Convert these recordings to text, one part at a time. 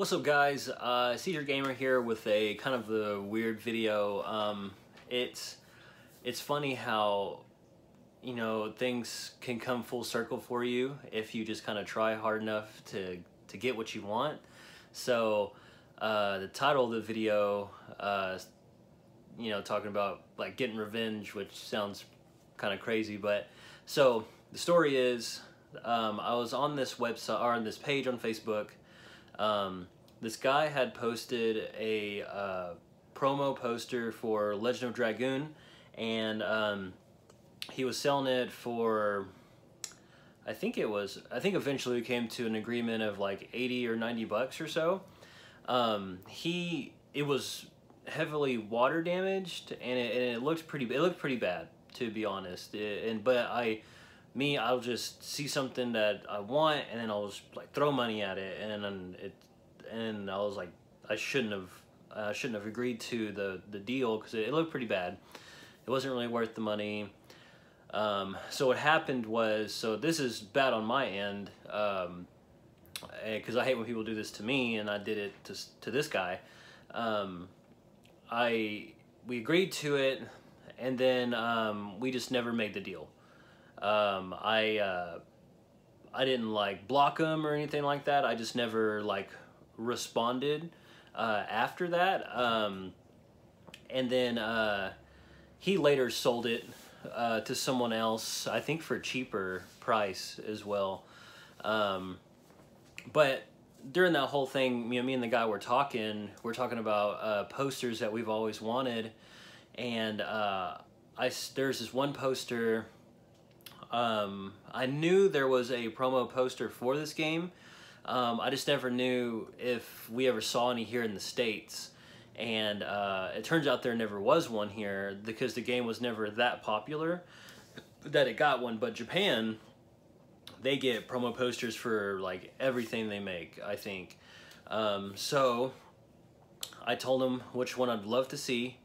What's up, guys? Caesar Gamer here with a kind of a weird video. It's funny how, you know, things can come full circle for you if you just kind of try hard enough to get what you want. So the title of the video, you know, talking about like getting revenge, which sounds kind of crazy, but so the story is, I was on this website or on this page on Facebook. This guy had posted a promo poster for Legend of Dragoon, and he was selling it for, I think eventually we came to an agreement of like 80 or 90 bucks or so. It was heavily water damaged, and it looked pretty bad, to be honest. I'll just see something that I want, and then I'll just like throw money at it, and I was like, I shouldn't have agreed to the deal because it looked pretty bad. It wasn't really worth the money. So what happened was, so this is bad on my end, because I hate when people do this to me, and I did it to this guy. We agreed to it, and then we just never made the deal. I didn't like block him or anything like that. I just never like responded after that. And then he later sold it to someone else, I think for a cheaper price as well. But during that whole thing, me and the guy were talking about posters that we've always wanted, and there's this one poster. I knew there was a promo poster for this game. I just never knew if we ever saw any here in the States. And it turns out there never was one here because the game was never that popular that it got one. But Japan, they get promo posters for like everything they make, I think. So I told him which one I'd love to see.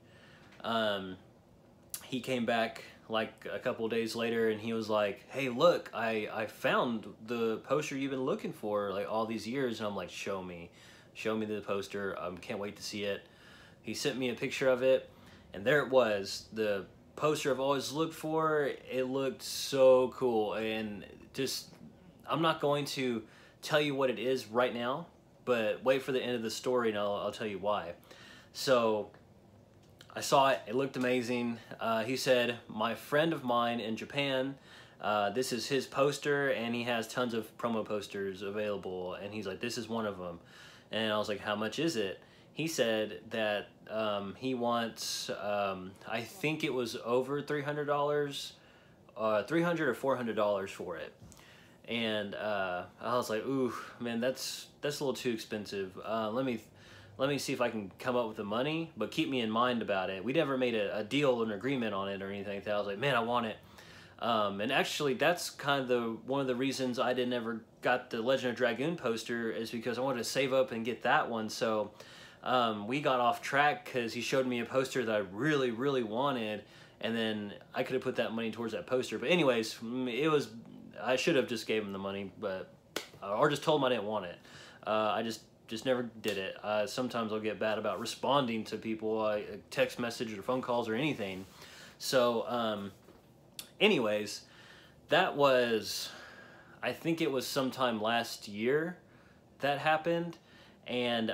He came back like a couple days later, and he was like, hey, look, I found the poster you've been looking for like all these years. And I'm like, show me the poster. Can't wait to see it. He sent me a picture of it, and there it was, the poster I've always looked for. It looked so cool, and just, I'm not going to tell you what it is right now, but wait for the end of the story and I'll tell you why. So I saw it, it looked amazing. He said, my friend of mine in Japan, this is his poster, and he has tons of promo posters available, and he's like, this is one of them. And I was like, how much is it? He said that he wants, I think it was over $300, $300 or $400 for it. And I was like, ooh, man, that's a little too expensive. Let me see if I can come up with the money, but keep me in mind about it. We never made a deal, an agreement on it or anything like that. I was like, man, I want it. And actually, that's kind of one of the reasons I never got the Legend of Dragoon poster, is because I wanted to save up and get that one. So we got off track because he showed me a poster that I really, really wanted, and then I could have put that money towards that poster. But anyways, I should have just gave him the money, or just told him I didn't want it. I just never did it. Sometimes I'll get bad about responding to people, text message or phone calls or anything. So anyways, that was, I think it was sometime last year that happened, and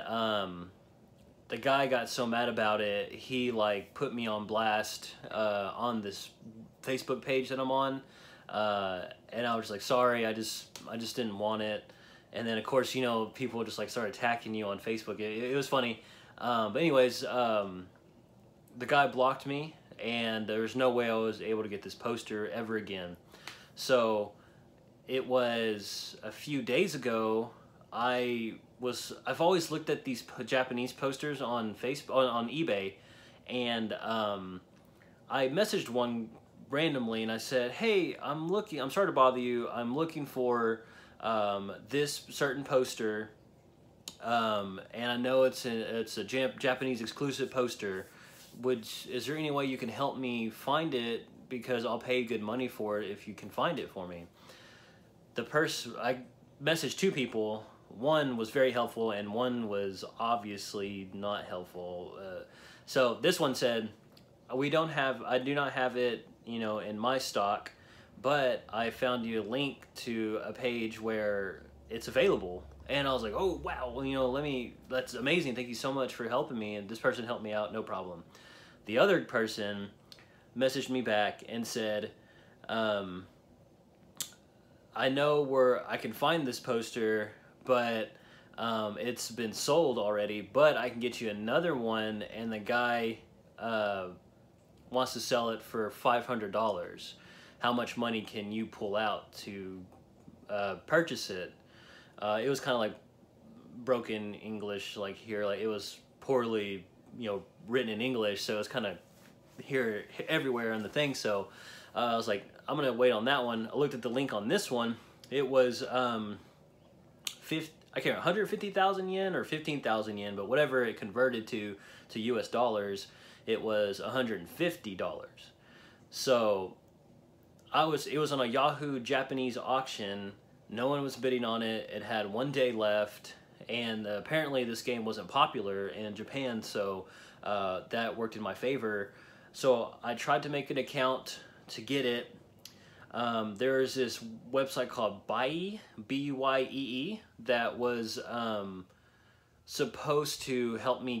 the guy got so mad about it, he like put me on blast on this Facebook page that I'm on, and I was just like, sorry, I just didn't want it. And then of course, you know, people just like start attacking you on Facebook. It was funny. But anyways, the guy blocked me, and there's no way I was able to get this poster ever again. So it was a few days ago, I've always looked at these Japanese posters on Facebook, on eBay, and I messaged one randomly, and I said, hey, I'm sorry to bother you, I'm looking for this certain poster, and I know it's a Japanese exclusive poster. Is there any way you can help me find it, because I'll pay good money for it if you can find it for me? I messaged two people. one was very helpful and one was obviously not helpful. So this one said, I do not have it, you know, in my stock, but I found you a link to a page where it's available. And I was like, oh, wow, well, you know, that's amazing. Thank you so much for helping me. And this person helped me out, no problem. The other person messaged me back and said, I know where I can find this poster, but it's been sold already, but I can get you another one, and the guy wants to sell it for $500. How much money can you pull out to purchase it? It was kind of like broken English, like here, like it was poorly, you know, written in English, so it's kind of here everywhere on the thing. So I was like, I'm gonna wait on that one. I looked at the link on this one. It was I can't remember, 150,000 yen or 15,000 yen, but whatever it converted to US dollars, it was $150. So it was on a Yahoo Japanese auction. No one was bidding on it. It had 1 day left, and apparently this game wasn't popular in Japan, so that worked in my favor. So I tried to make an account to get it. There's this website called Buyee, B-U-Y-E-E, that was supposed to help me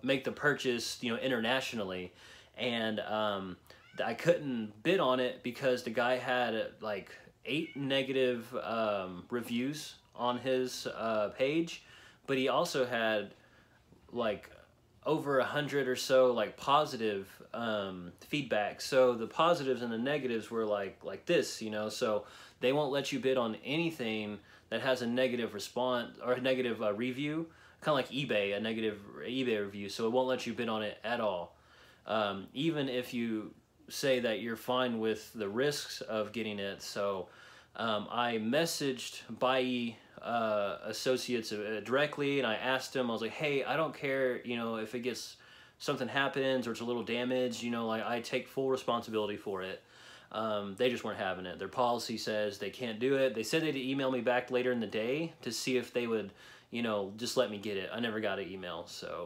make the purchase, you know, internationally, and I couldn't bid on it because the guy had like 8 negative reviews on his page, but he also had like over 100 or so like positive feedback. So the positives and the negatives were like this, you know. So they won't let you bid on anything that has a negative response or a negative review, kind of like eBay, a negative eBay review. So it won't let you bid on it at all, even if you say that you're fine with the risks of getting it. So I messaged Buyee associates directly, and I asked them, I was like, hey, I don't care, you know, if it gets, something happens or it's a little damaged, you know, like I take full responsibility for it. They just weren't having it. Their policy says they can't do it. They said they'd email me back later in the day to see if they would, you know, just let me get it. I never got an email. So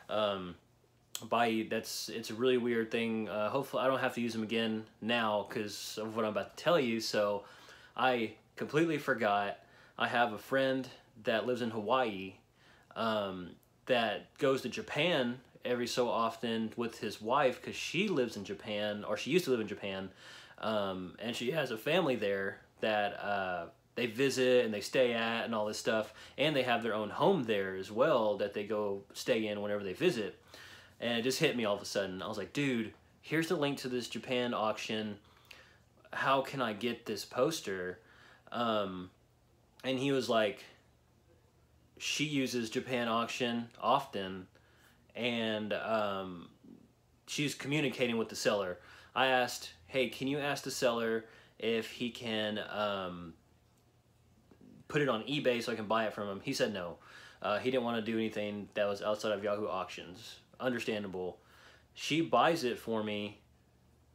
Buyee, it's a really weird thing. Hopefully I don't have to use them again now because of what I'm about to tell you. So I completely forgot. I have a friend that lives in Hawaii that goes to Japan every so often with his wife because she lives in Japan, or she used to live in Japan, and she has a family there that they visit and they stay at and all this stuff, and they have their own home there as well that they go stay in whenever they visit. And it just hit me all of a sudden. I was like, dude, here's the link to this Japan auction. How can I get this poster? And he was like, she uses Japan auction often, and she's communicating with the seller. I asked, hey, can you ask the seller if he can put it on eBay so I can buy it from him? He said no. He didn't want to do anything that was outside of Yahoo Auctions. Understandable. She buys it for me.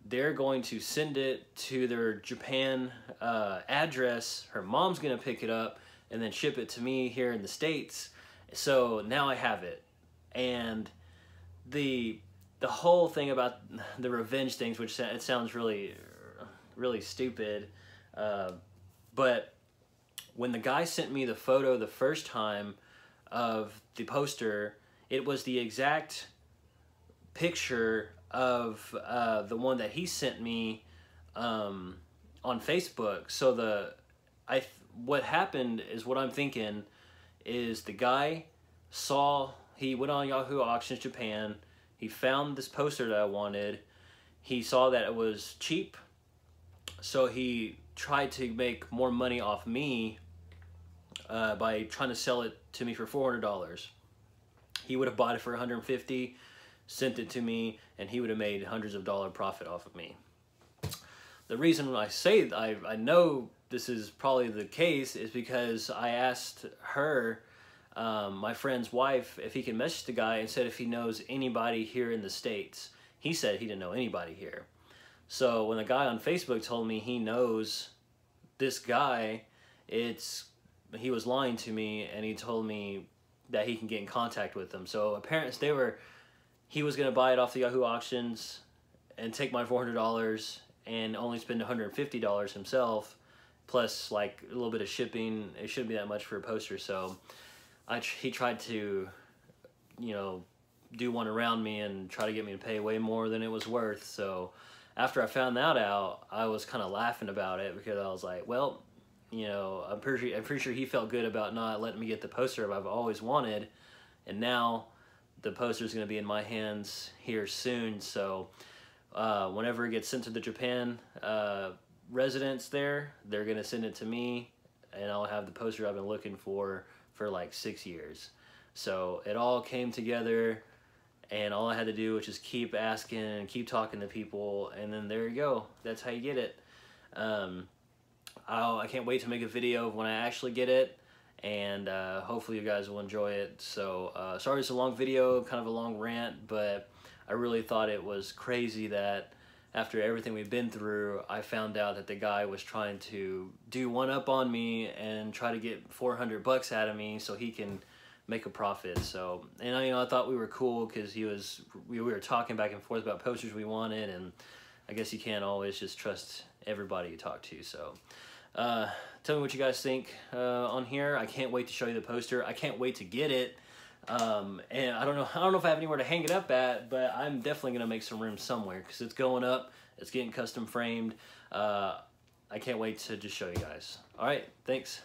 They're going to send it to their Japan address. Her mom's going to pick it up and then ship it to me here in the States. So now I have it. And the whole thing about the revenge things, which it sounds really, really stupid, but when the guy sent me the photo the first time of the poster, it was the exact picture of the one that he sent me on Facebook. So what happened is, what I'm thinking is, the guy he went on Yahoo Auctions Japan, he found this poster that I wanted, he saw that it was cheap, so he tried to make more money off me by trying to sell it to me for $400. He would have bought it for $150, sent it to me, and he would have made hundreds of dollars profit off of me. The reason I say I know this is probably the case is because I asked her, my friend's wife, if he can message the guy and said if he knows anybody here in the States. He said he didn't know anybody here. So when the guy on Facebook told me he knows this guy, it's he was lying to me, and he told me that he can get in contact with them. So apparently he was gonna buy it off the Yahoo auctions and take my $400 and only spend $150 himself, plus like a little bit of shipping. It shouldn't be that much for a poster. So he tried to, you know, do one around me and try to get me to pay way more than it was worth. So after I found that out, I was kind of laughing about it, because I was like, well, you know, I'm pretty sure he felt good about not letting me get the poster I've always wanted, and now the poster is going to be in my hands here soon. So whenever it gets sent to the Japan residents there, they're going to send it to me, and I'll have the poster I've been looking for like 6 years. So it all came together, and all I had to do was just keep asking and keep talking to people, and then there you go. That's how you get it. I can't wait to make a video when I actually get it, and hopefully you guys will enjoy it. So sorry it's a long video, kind of a long rant, but I really thought it was crazy that after everything we've been through, I found out that the guy was trying to do one up on me and try to get 400 bucks out of me so he can make a profit. So, and you know, I thought we were cool because we were talking back and forth about posters we wanted, and I guess you can't always just trust everybody you talk to. So tell me what you guys think on here. I can't wait to show you the poster. I can't wait to get it. And I don't know if I have anywhere to hang it up at, but I'm definitely gonna make some room somewhere, because it's going up, it's getting custom framed. I can't wait to just show you guys. All right, thanks.